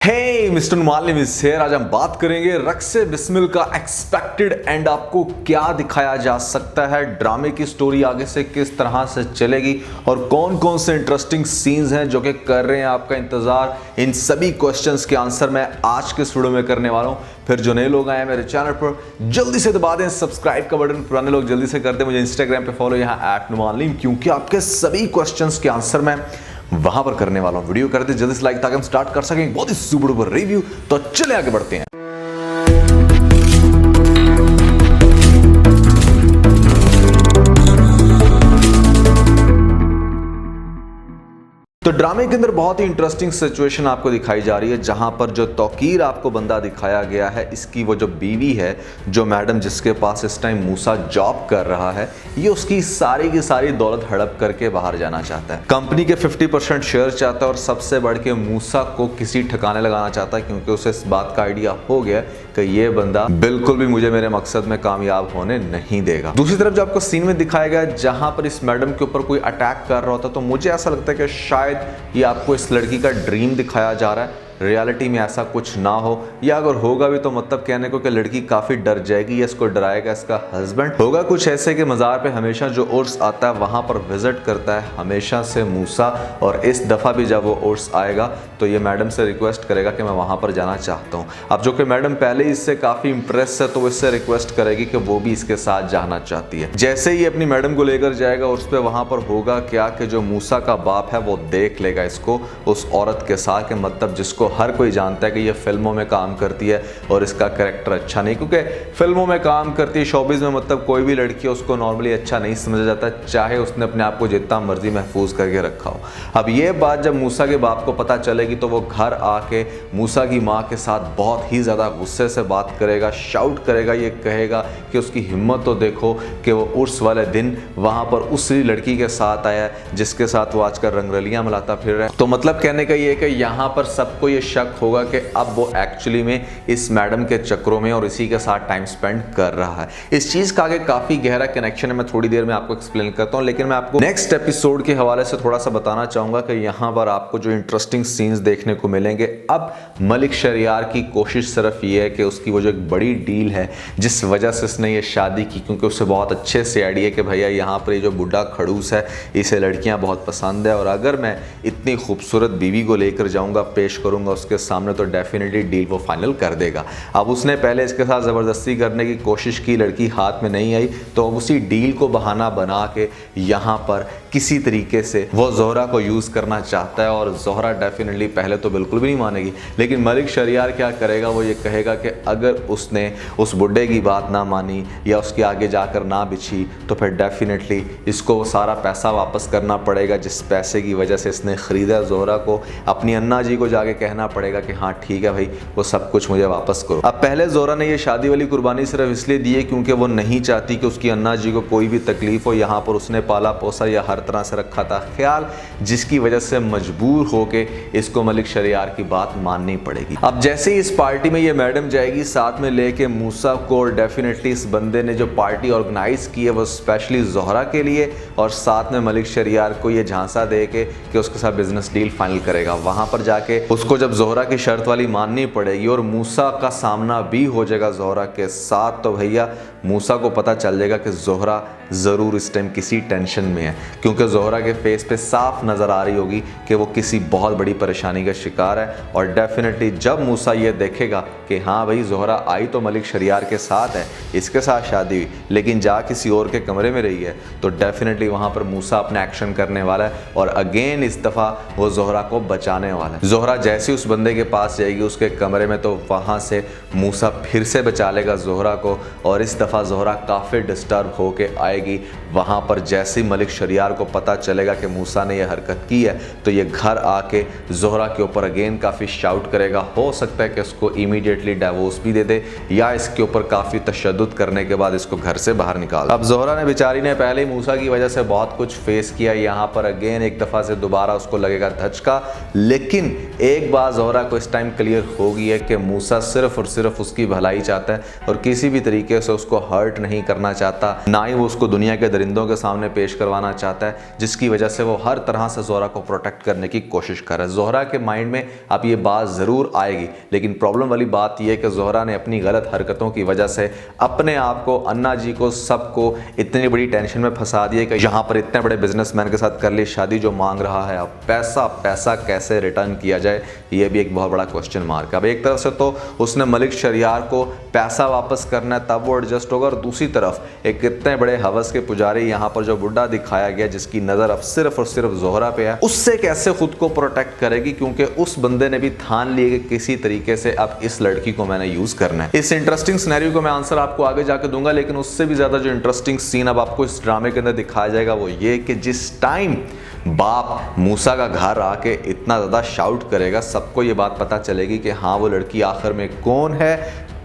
हे mister मालिम इस शेर, आज हम बात करेंगे रक्से बिस्मिल का एक्सपेक्टेड एंड आपको क्या दिखाया जा सकता है, ड्रामे की स्टोरी आगे से किस तरह से चलेगी और कौन कौन से इंटरेस्टिंग सीन्स हैं जो कि कर रहे हैं आपका इंतजार। इन सभी क्वेश्चंस के आंसर मैं आज के इस वीडियो में करने वाला हूं। फिर जो नए लोग आए हैं मेरे चैनल पर जल्दी से दबा दें सब्सक्राइब का बटन, पुराने लोग जल्दी से कर दें मुझे इंस्टाग्राम पे फॉलो यहाँ @नुमानलीम, क्योंकि आपके सभी क्वेश्चंस के आंसर मैं वहां पर करने वाला हूं। वीडियो कर दे जल्दी से लाइक ताकि हम स्टार्ट कर सकें बहुत ही सुपर रिव्यू। तो चले आगे बढ़ते हैं। तो ड्रामे के अंदर बहुत ही इंटरेस्टिंग सिचुएशन आपको दिखाई जा रही है, जहां पर जो तौकीर आपको बंदा दिखाया गया है, इसकी वो जो बीवी है, जो मैडम जिसके पास इस टाइम मूसा जॉब कर रहा है, ये उसकी सारी की सारी दौलत हड़प करके बाहर जाना चाहता है। कंपनी के 50% शेयर चाहता है और सबसे बढ़ के मूसा को किसी ठिकाने लगाना चाहता है, क्योंकि उसे इस बात का आइडिया हो गया कि ये बंदा बिल्कुल भी मुझे मेरे मकसद में कामयाब होने नहीं देगा। दूसरी तरफ जो आपको सीन में दिखाया गया जहां पर इस मैडम के ऊपर कोई अटैक कर रहा होता, तो मुझे ऐसा लगता है कि शायद ये आपको इस लड़की का ड्रीम दिखाया जा रहा है। रियलिटी में ऐसा कुछ ना हो, या अगर होगा भी तो मतलब कहने को कि लड़की काफ़ी डर जाएगी या इसको डराएगा इसका हस्बैंड। होगा कुछ ऐसे कि मज़ार पे हमेशा जो उर्स आता है वहाँ पर विजिट करता है हमेशा से मूसा, और इस दफ़ा भी जब वो उर्स आएगा तो ये मैडम से रिक्वेस्ट करेगा कि मैं वहाँ पर जाना चाहता हूँ। अब जो कि मैडम पहले ही इससे काफ़ी इंप्रेस है तो इससे रिक्वेस्ट करेगी कि वो भी इसके साथ जाना चाहती है। जैसे ही अपनी मैडम को लेकर जाएगा उस पर वहाँ पर होगा क्या कि जो मूसा का बाप है वो देख लेगा इसको उस औरत के साथ, के मतलब जिसको हर कोई जानता है कि ये फिल्मों में काम करती है और इसका कैरेक्टर अच्छा नहीं, क्योंकि फिल्मों में काम करती है शोबिज़ में, मतलब कोई भी लड़की है उसको नॉर्मली अच्छा नहीं समझा जाता, चाहे उसने अपने आप को जितना मर्जी महफूज करके रखा हो। अब ये बात जब मूसा के बाप को पता चलेगी तो वो घर आके मूसा की माँ के साथ बहुत ही ज़्यादा गुस्से से बात करेगा, शाउट करेगा, ये कहेगा कि उसकी हिम्मत तो देखो कि वो उर्स वाले दिन वहाँ पर उसी लड़की के साथ आया है जिसके साथ वो आजकल रंगरलियाँ मिलाता फिर रहा है। तो मतलब कहने का ये कि यहाँ पर सबको ये शक होगा कि अब वो एक्चुअली में इस मैडम के चक्रों में और इसी के साथ टाइम स्पेंड कर रहा है। इस चीज़ का आगे काफ़ी गहरा कनेक्शन है, मैं थोड़ी देर में आपको एक्सप्लेन करता हूँ, लेकिन मैं आपको नेक्स्ट एपिसोड के हवाले से थोड़ा सा बताना चाहूँगा कि यहाँ पर आपको जो इंटरेस्टिंग सीन्स देखने को मिलेंगे। अब मलिक शरियार की कोशिश सिर्फ ये है कि उसकी वो जो एक बड़ी डील है जिस वजह से उसने ये शादी की, क्योंकि उसे बहुत अच्छे से आइडिया कि भैया यहाँ पर ये जो बुढ़ा खड़ूस है इसे लड़कियाँ बहुत पसंद है, और अगर मैं इतनी खूबसूरत बीवी को लेकर जाऊँगा पेश करूँगा उसके सामने तो डेफिनेटली डील वो फाइनल कर देगा। अब उसने पहले इसके साथ ज़बरदस्ती करने की कोशिश की, लड़की हाथ में नहीं आई, तो अब उसी डील को बहाना बना के यहाँ पर किसी तरीके से वो जोहरा को यूज़ करना चाहता है, और जोहरा डेफिनेटली पहले तो बिल्कुल भी नहीं मानेगी, लेकिन मलिक शरियार क्या करेगा, वो ये कहेगा कि अगर उसने उस बुड्ढे की बात ना मानी या उसके आगे जाकर ना बिछी तो फिर डेफिनेटली इसको वो सारा पैसा वापस करना पड़ेगा जिस पैसे की वजह से इसने ख़रीदा जोहरा को। अपनी अन्ना जी को जाके कहना पड़ेगा कि हाँ ठीक है भाई वो सब कुछ मुझे वापस करो। अब पहले जोहरा ने ये शादी वाली कुर्बानी सिर्फ इसलिए दी है क्योंकि वो नहीं चाहती कि उसकी अन्ना जी को कोई भी तकलीफ हो, यहाँ पर उसने पाला पोसा या हर तरह से रखा था ख्याल, जिसकी वजह से मजबूर होके इसको मलिक शरियार की बात माननी पड़ेगी। अब जैसे ही इस पार्टी में ये मैडम जाएगी साथ में लेके मूसा को, और डेफिनेटली इस बंदे ने जो पार्टी ऑर्गेनाइज की है वो स्पेशली जोहरा के लिए, और साथ में मलिक शरियार को ये झांसा दे के कि उसके साथ बिजनेस डील फाइनल करेगा। वहां पर जाके उसको जब जोहरा की शर्त वाली माननी पड़ेगी और मूसा का सामना भी हो जाएगा जोहरा के साथ, तो भैया मूसा को पता चल जाएगा कि जोहरा ज़रूर इस टाइम किसी टेंशन में है, क्योंकि जोहरा के फेस पे साफ नज़र आ रही होगी कि वो किसी बहुत बड़ी परेशानी का शिकार है। और डेफिनेटली जब मूसा ये देखेगा कि हाँ भाई जोहरा आई तो मलिक शरियार के साथ है, इसके साथ शादी हुई, लेकिन जा किसी और के कमरे में रही है, तो डेफिनेटली वहाँ पर मूसा अपना एक्शन करने वाला है और अगेन इस दफ़ा वो जोहरा को बचाने वाला है। जोहरा जैसे उस बंदे के पास जाएगी उसके कमरे में तो वहाँ से मूसा फिर से बचा लेगा जोहरा को, और इस दफ़ा जोहरा काफ़ी डिस्टर्ब होके आएगी। वहाँ पर जैसे ही मलिक शरियार को पता चलेगा कि मूसा ने यह हरकत की है तो ये घर आके जोहरा के ऊपर अगेन काफ़ी शाउट करेगा। हो सकता है कि उसको इमीडिएटली डाइवोर्स भी दे दे या इसके ऊपर काफ़ी तशद्दुद करने के बाद इसको घर से बाहर निकाल। अब जोहरा ने बेचारी ने पहले ही मूसा की वजह से बहुत कुछ फेस किया, यहाँ पर अगेन एक दफ़ा से दोबारा उसको लगेगा धचका, लेकिन एक बात ज़ोहरा को इस टाइम क्लियर हो गई है कि मूसा सिर्फ और सिर्फ उसकी भलाई चाहता है और किसी भी तरीके से उसको हर्ट नहीं करना चाहता, ना ही वो उसको दुनिया के दरिंदों के सामने पेश करवाना चाहता है, जिसकी वजह से वो हर तरह से ज़ोहरा को प्रोटेक्ट करने की कोशिश कर रहा है। ज़ोहरा के माइंड में अब ये बात ज़रूर आएगी, लेकिन प्रॉब्लम वाली बात यह है कि ज़ोहरा ने अपनी गलत हरकतों की वजह से अपने आप को, अन्ना जी को, सबको इतनी बड़ी टेंशन में फंसा दिया कि यहाँ पर इतने बड़े बिजनेसमैन के साथ कर ली शादी जो मांग रहा है, अब पैसा कैसे रिटर्न किया जाए, ये भी एक बहुत बड़ा क्वेश्चन मार्क है। अब एक तरफ से तो उसने मलिक शरियार को पैसा वापस करना है तब वो एडजस्ट होगा, और दूसरी तरफ एक इतने बड़े हवस के पुजारी यहाँ पर जो बुढ़ा दिखाया गया जिसकी नज़र अब सिर्फ और सिर्फ ज़ोहरा पे है, उससे कैसे खुद को प्रोटेक्ट करेगी, क्योंकि उस बंदे ने भी ठान लिया कि किसी तरीके से अब इस लड़की को मैंने यूज करना है। इस इंटरेस्टिंग सिनेरियो को मैं आंसर आपको आगे जाकर दूंगा, लेकिन उससे भी ज्यादा जो इंटरेस्टिंग सीन अब आपको इस ड्रामे के अंदर दिखाया जाएगा वो ये कि जिस टाइम बाप मूसा का घर आके इतना ज़्यादा शाउट करेगा, सबको ये बात पता चलेगी कि हाँ वो लड़की आखिर में कौन है,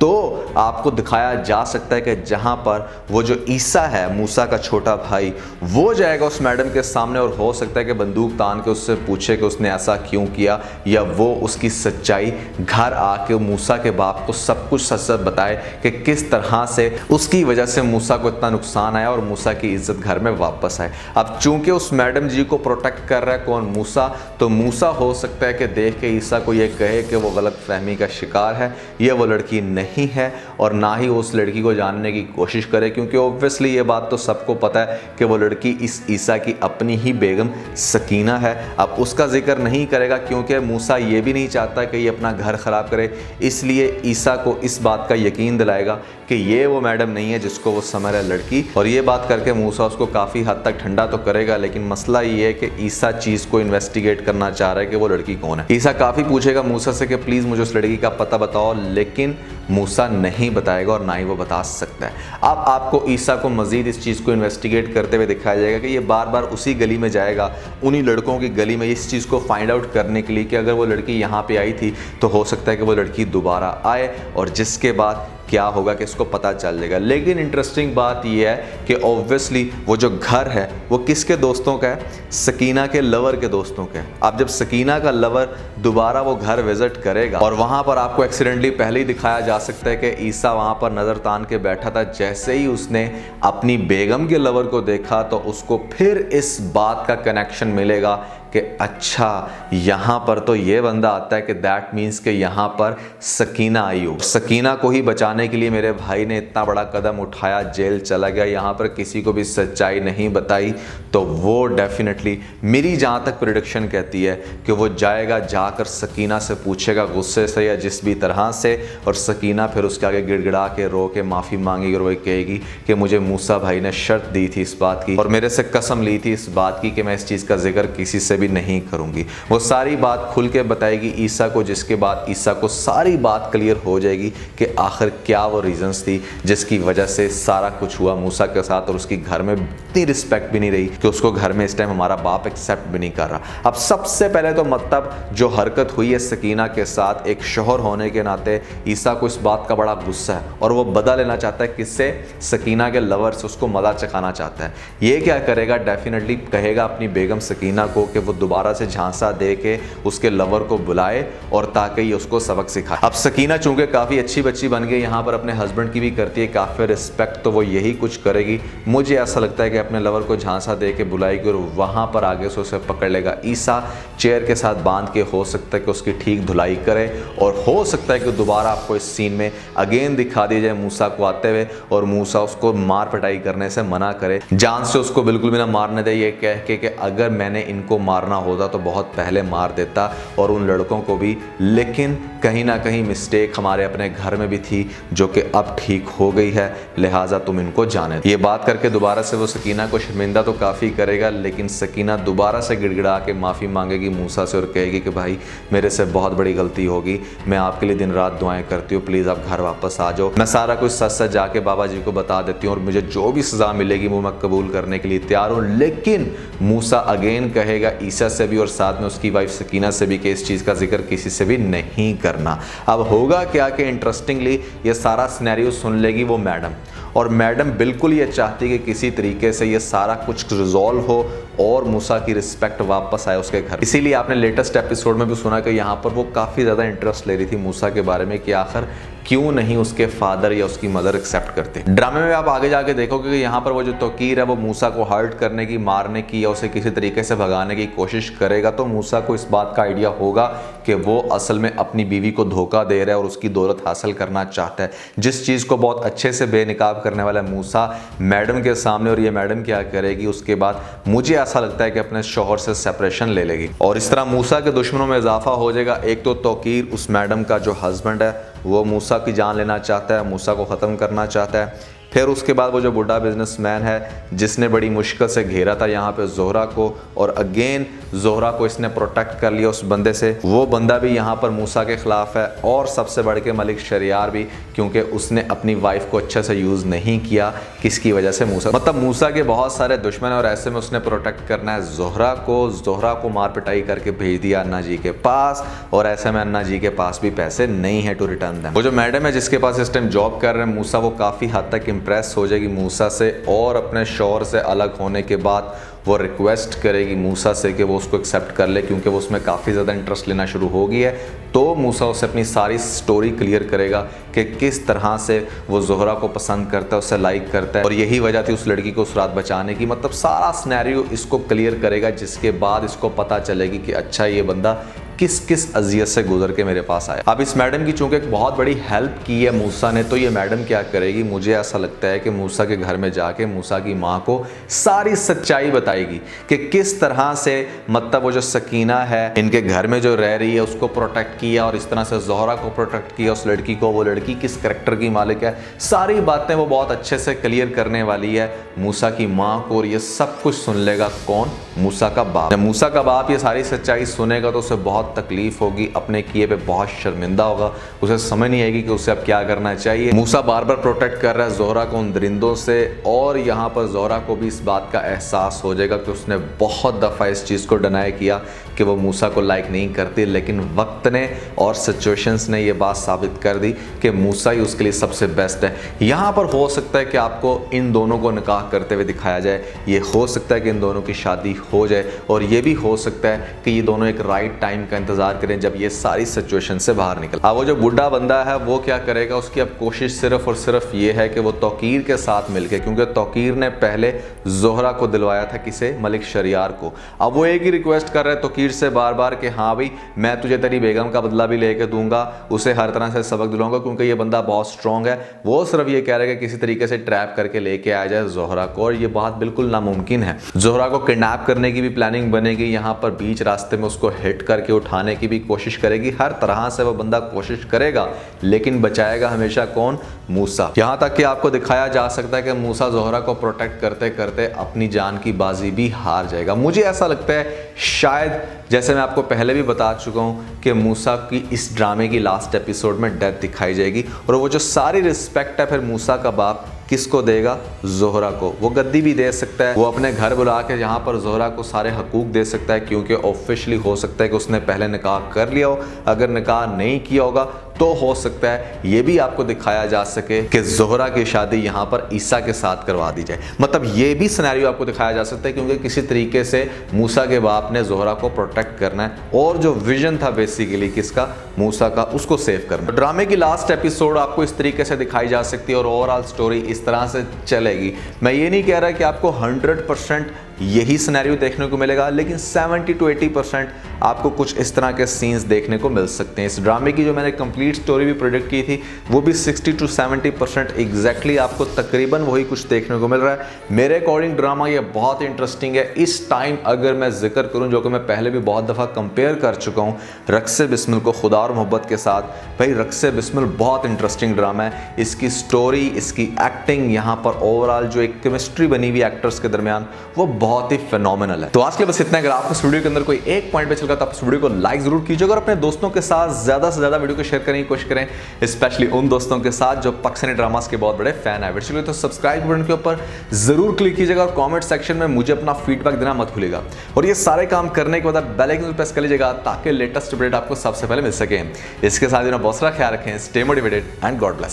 तो आपको दिखाया जा सकता है कि जहाँ पर वो जो ईसा है मूसा का छोटा भाई, वो जाएगा उस मैडम के सामने और हो सकता है कि बंदूक तान के उससे पूछे कि उसने ऐसा क्यों किया, या वो उसकी सच्चाई घर आके मूसा के बाप को सब कुछ सच सच बताए कि किस तरह से उसकी वजह से मूसा को इतना नुकसान आया और मूसा की इज्जत घर में वापस आए। अब चूंकि उस मैडम जी को प्रोटेक्ट कर रहा है कौन, मूसा, तो मूसा हो सकता है कि देख के ईसा को ये कहे कि वो गलत फहमी का शिकार है, ये वो लड़की नहीं है, और ना ही उस लड़की को जानने की कोशिश करे, क्योंकि ऑब्वियसली ये बात तो सबको पता है कि वो लड़की इस ईसा की अपनी ही बेगम सकीना है। अब उसका जिक्र नहीं करेगा क्योंकि मूसा ये भी नहीं चाहता कि ये अपना घर ख़राब करे, इसलिए ईसा को इस बात का यकीन दिलाएगा कि ये वो मैडम नहीं है जिसको वो समझ रहा है लड़की, और ये बात करके मूसा उसको काफ़ी हद तक ठंडा तो करेगा। लेकिन मसला ये है कि ईसा चीज़ को इन्वेस्टिगेट करना चाह रहा है कि वो लड़की कौन है। ईसा काफ़ी पूछेगा मूसा से कि प्लीज़ मुझे उस लड़की का पता बताओ, लेकिन मूसा नहीं बताएगा और ना ही वो बता सकता है। अब आपको ईसा को मजीद इस चीज़ को इन्वेस्टिगेट करते हुए दिखाया जाएगा कि ये बार बार उसी गली में जाएगा, उन्हीं लड़कों की गली में, इस चीज़ को फाइंड आउट करने के लिए कि अगर वो लड़की यहाँ पे आई थी तो हो सकता है कि वो लड़की दोबारा आए, और जिसके बाद क्या होगा कि इसको पता चल जाएगा। लेकिन इंटरेस्टिंग बात यह है कि ऑब्वियसली वो जो घर है वो किसके दोस्तों का है, सकीना के लवर के दोस्तों का है। अब जब सकीना का लवर दोबारा वो घर विजिट करेगा, और वहाँ पर आपको एक्सीडेंटली पहले ही दिखाया जा सकता है कि ईसा वहाँ पर नज़र तान के बैठा था, जैसे ही उसने अपनी बेगम के लवर को देखा तो उसको फिर इस बात का कनेक्शन मिलेगा कि अच्छा यहाँ पर तो ये बंदा आता है कि दैट मीन्स कि यहाँ पर सकीना आई हो, सकीना को ही बचाने के लिए मेरे भाई ने इतना बड़ा कदम उठाया, जेल चला गया, यहाँ पर किसी को भी सच्चाई नहीं बताई, तो वो डेफिनेटली मेरी जहाँ तक प्रेडिक्शन कहती है कि वो जाएगा, जाकर सकीना से पूछेगा गुस्से से या जिस भी तरह से, और सकीना फिर उसके आगे गिड़गिड़ा के रो के माफ़ी मांगेगी और वो कहेगी कि मुझे मूसा भाई ने शर्त दी थी इस बात की और मेरे से कसम ली थी इस बात की कि मैं इस चीज़ का जिक्र किसी से भी नहीं करूंगी। वो सारी बात खुल के बताएगी ईसा को, जिसके बाद ईसा को सारी बात क्लियर हो जाएगी कि आखिर क्या वो रीजंस थी जिसकी वजह से सारा कुछ हुआ मूसा के साथ, और उसकी घर में इतनी रिस्पेक्ट भी नहीं रही कि उसको घर में इस टाइम हमारा बाप एक्सेप्ट भी नहीं कर रहा। अब सबसे पहले तो मतलब जो हरकत हुई है सकीना के साथ, एक शोहर होने के नाते ईसा को इस बात का बड़ा गुस्सा है और वो बदला लेना चाहता है किससे, सकीना के लवर से, उसको मजा चखाना चाहता है। ये क्या करेगा, डेफिनेटली कहेगा अपनी बेगम सकीना को कि वो दोबारा से झांसा दे के उसके लवर को बुलाए और ताकि ये उसको सबक सिखाए। अब सकीना चूंकि काफ़ी अच्छी बच्ची बन गई, यहाँ पर अपने हस्बैंड की भी करती है काफ़ी रिस्पेक्ट, तो वो यही कुछ करेगी। मुझे ऐसा लगता है कि अपने लवर को झांसा दे के बुलाएगी और वहाँ पर आगे से उसे पकड़ लेगा। ईसा चेयर के साथ बांध के हो सकता है कि उसकी ठीक धुलाई करे, और हो सकता है कि दोबारा आपको इस सीन में अगेन दिखा दिया जाए मूसा को आते हुए, और मूसा उसको मार पिटाई करने से मना करे, जान से उसको बिल्कुल भी ना मारने दे, ये कह के कि अगर मैंने इनको मारना होता तो बहुत पहले मार देता और उन लड़कों को भी, लेकिन कहीं ना कहीं मिस्टेक हमारे अपने घर में भी थी जो कि अब ठीक हो गई है, लिहाजा तुम इनको जाने दो। ये बात करके दोबारा से वो सकीना को शर्मिंदा तो काफ़ी करेगा, लेकिन सकीना दोबारा से गिड़गिड़ा के माफ़ी मांगेगी मूसा से और कहेगी कि भाई मेरे से बहुत बड़ी गलती होगी, मैं आपके लिए दिन रात दुआएं करती हूँ, प्लीज़ आप घर वापस आ जाओ, मैं सारा कुछ सच सच जाके बाबा जी को बता देती हूँ और मुझे जो भी सज़ा मिलेगी वो मैं कबूल करने के लिए तैयार हूँ। लेकिन मूसा अगेन कहेगा ईसा से भी और साथ में उसकी वाइफ सकीना से भी कि इस चीज़ का जिक्र किसी से भी नहीं करना। अब होगा क्या कि इंटरेस्टिंगली ये सारा सिनेरियो सुन लेगी वो मैडम, और मैडम बिल्कुल ये चाहती कि किसी तरीके से ये सारा कुछ रिजॉल्व हो और मूसा की रिस्पेक्ट वापस आए उसके घर। इसीलिए आपने लेटेस्ट एपिसोड में भी सुना कि यहाँ पर वो काफ़ी ज़्यादा इंटरेस्ट ले रही थी मूसा के बारे में कि आखिर क्यों नहीं उसके फादर या उसकी मदर एक्सेप्ट करते। ड्रामे में आप आगे जाके देखोगे कि यहाँ पर वो जो तौकीर है वो मूसा को हर्ट करने की, मारने की या उसे किसी तरीके से भगाने की कोशिश करेगा, तो मूसा को इस बात का आइडिया होगा कि वो असल में अपनी बीवी को धोखा दे रहा है और उसकी दौलत हासिल करना चाहता है। जिस चीज़ को बहुत अच्छे से बेनकाब करने वाला मूसा मैडम के सामने, और ये मैडम क्या करेगी उसके बाद, मुझे ऐसा लगता है कि अपने शौहर से सेपरेशन ले लेगी और इस तरह मूसा के दुश्मनों में इजाफा हो जाएगा। एक तो तौकीर उस मैडम का जो हस्बैंड है वो मूसा की जान लेना चाहता है, मूसा को ख़त्म करना चाहता है। फिर उसके बाद वो जो बूढ़ा बिजनेसमैन है जिसने बड़ी मुश्किल से घेरा था यहाँ पे जोहरा को, और अगेन जोहरा को इसने प्रोटेक्ट कर लिया उस बंदे से, वो बंदा भी यहाँ पर मूसा के ख़िलाफ़ है। और सबसे बढ़ के मलिक शरियार भी, क्योंकि उसने अपनी वाइफ को अच्छे से यूज़ नहीं किया, किसकी वजह से, मूसा। मतलब मूसा के बहुत सारे दुश्मन हैं और ऐसे में उसने प्रोटेक्ट करना है जोहरा को मार पिटाई करके भेज दिया अन्ना जी के पास, और ऐसे में अन्ना जी के पास भी पैसे नहीं है टू रिटर्न देम। वो जो मैडम है जिसके पास इस टाइम जॉब कर रहे हैं मूसा, वो काफ़ी हद तक इम्प्रेस हो जाएगी मूसा से, और अपने शौहर से अलग होने के बाद वो रिक्वेस्ट करेगी मूसा से कि वो उसको एक्सेप्ट कर ले, क्योंकि वो उसमें काफ़ी ज़्यादा इंटरेस्ट लेना शुरू हो गई है। तो मूसा उसे अपनी सारी स्टोरी क्लियर करेगा कि किस तरह से वो जोहरा को पसंद करता है, उसे लाइक करता है, और यही वजह थी उस लड़की को उस रात बचाने की। मतलब सारा सिनेरियो इसको क्लियर करेगा, जिसके बाद इसको पता चलेगी कि अच्छा ये बंदा किस किस अजियत से गुजर के मेरे पास आया। अब इस मैडम की चूंकि एक बहुत बड़ी हेल्प की है मूसा ने, तो ये मैडम क्या करेगी, मुझे ऐसा लगता है कि मूसा के घर में जाके मूसा की माँ को सारी सच्चाई बताएगी कि किस तरह से, मतलब वो जो सकीना है इनके घर में जो रह रही है उसको प्रोटेक्ट किया, और इस तरह से जोहरा को प्रोटेक्ट किया उस लड़की को, वो लड़की किस करैक्टर की मालिक है, सारी बातें वो बहुत अच्छे से क्लियर करने वाली है मूसा की माँ को। और ये सब कुछ सुन लेगा कौन, मूसा का बाप। जब मूसा का बाप ये सारी सच्चाई सुनेगा तो उसे बहुत तकलीफ होगी, अपने किए पे बहुत शर्मिंदा होगा, उसे समझ नहीं आएगी कि उसे अब क्या करना चाहिए। मूसा बार बार प्रोटेक्ट कर रहा है जोहरा को उन दरिंदों से, और यहाँ पर जोहरा को भी इस बात का एहसास हो जाएगा कि उसने बहुत दफ़ा इस चीज़ को डिनाई किया कि वो मूसा को लाइक नहीं करती, लेकिन वक्त ने और सिचुएशंस ने ये बात साबित कर दी कि मूसा ही उसके लिए सबसे बेस्ट है। यहाँ पर हो सकता है कि आपको इन दोनों को निकाह करते हुए दिखाया जाए, ये हो सकता है कि इन दोनों की शादी हो जाए, और ये भी हो सकता है कि ये दोनों एक राइट टाइम का इंतजार करें जब ये सारी सिचुएशन से बाहर निकल। अब वो जो बुढ़ा बंदा है वो क्या करेगा, उसकी अब कोशिश सिर्फ और सिर्फ ये है कि वो तौकीर के साथ मिलके, क्योंकि तौकीर ने पहले जोहरा को दिलवाया था, किसे, मलिक शरियार को। अब वो एक ही रिक्वेस्ट कर रहा है तौकीर से बार बार कि हाँ भाई मैं तुझे तेरी बेगम का बदला भी लेके दूंगा, उसे हर तरह से सबक दिलाऊंगा, क्योंकि ये बंदा बहुत स्ट्रॉन्ग है। वो सिर्फ ये कह रहा है कि किसी तरीके से ट्रैप करके लेके आ जाए जोहरा को, और ये बात बिल्कुल नामुमकिन है। जोहरा को किडनैप करने की भी प्लानिंग बनेगी, यहाँ पर बीच रास्ते में उसको हिट करके उठाने की भी कोशिश करेगी, हर तरह से वो बंदा कोशिश करेगा, लेकिन बचाएगा हमेशा कौन, मूसा। यहाँ तक कि आपको दिखाया जा सकता है कि मूसा जोहरा को प्रोटेक्ट करते करते अपनी जान की बाजी भी हार जाएगा। मुझे ऐसा लगता है शायद, जैसे मैं आपको पहले भी बता चुका हूँ कि मूसा की इस ड्रामे की लास्ट एपिसोड में डेथ दिखाई जाएगी, और वो जो सारी रिस्पेक्ट है फिर मूसा का बाप किसको देगा, जोहरा को। वो गद्दी भी दे सकता है, वो अपने घर बुला के यहाँ पर जोहरा को सारे हकूक दे सकता है, क्योंकि ऑफिशियली हो सकता है कि उसने पहले निकाह कर लिया हो। अगर निकाह नहीं किया होगा तो हो सकता है ये भी आपको दिखाया जा सके कि जोहरा की शादी यहाँ पर ईसा के साथ करवा दी जाए। मतलब ये भी सिनेरियो आपको दिखाया जा सकता है, क्योंकि किसी तरीके से मूसा के बाप ने जोहरा को प्रोटेक्ट करना है, और जो विजन था बेसिकली किसका, मूसा का, उसको सेव करना। तो ड्रामे की लास्ट एपिसोड आपको इस तरीके से दिखाई जा सकती है, और ओवरऑल स्टोरी इस तरह से चलेगी। मैं ये नहीं कह रहा कि आपको 100% यही सिनेरियो देखने को मिलेगा, लेकिन 70 to 80% आपको कुछ इस तरह के सीन्स देखने को मिल सकते हैं। इस ड्रामे की जो मैंने कंप्लीट स्टोरी भी प्रेडिक्ट की थी, वो भी 60 to 70% एग्जैक्टली आपको तकरीबन वही कुछ देखने को मिल रहा है। मेरे अकॉर्डिंग ड्रामा ये बहुत इंटरेस्टिंग है। इस टाइम अगर मैं जिक्र करूं, जो कि मैं पहले भी बहुत दफ़ा कंपेयर कर चुका हूं रक्से बिस्मिल को खुदा और मोहब्बत के साथ, भाई रक्से बिस्मिल बहुत इंटरेस्टिंग ड्रामा है। इसकी स्टोरी, इसकी एक्टिंग, यहाँ पर ओवरऑल जो एक केमिस्ट्री बनी हुई एक्टर्स के दरमियान, वो बहुत ही फेनोमिनल है। तो आज के बस इतना। अगर आपको इस वीडियो के अंदर कोई एक पॉइंट पे चल रहा तो आप इस वीडियो को लाइक जरूर कीजिएगा, और अपने दोस्तों के साथ ज्यादा से ज्यादा वीडियो को शेयर करने की कोशिश करें, स्पेशली उन दोस्तों के साथ जो पाकिस्तानी ड्रामास के बहुत बड़े फैन है। वीडियो तो सब्सक्राइब बटन के ऊपर जरूर क्लिक कीजिएगा, और कमेंट सेक्शन में मुझे अपना फीडबैक देना मत भूलिएगा। और ये सारे काम करने के बाद बेल आइकन प्रेस कर लीजिएगा, ताकि लेटेस्ट अपडेट आपको सबसे पहले मिल सके। इसके साथ बहुत सारा ख्याल रखें, stay motivated and God bless you.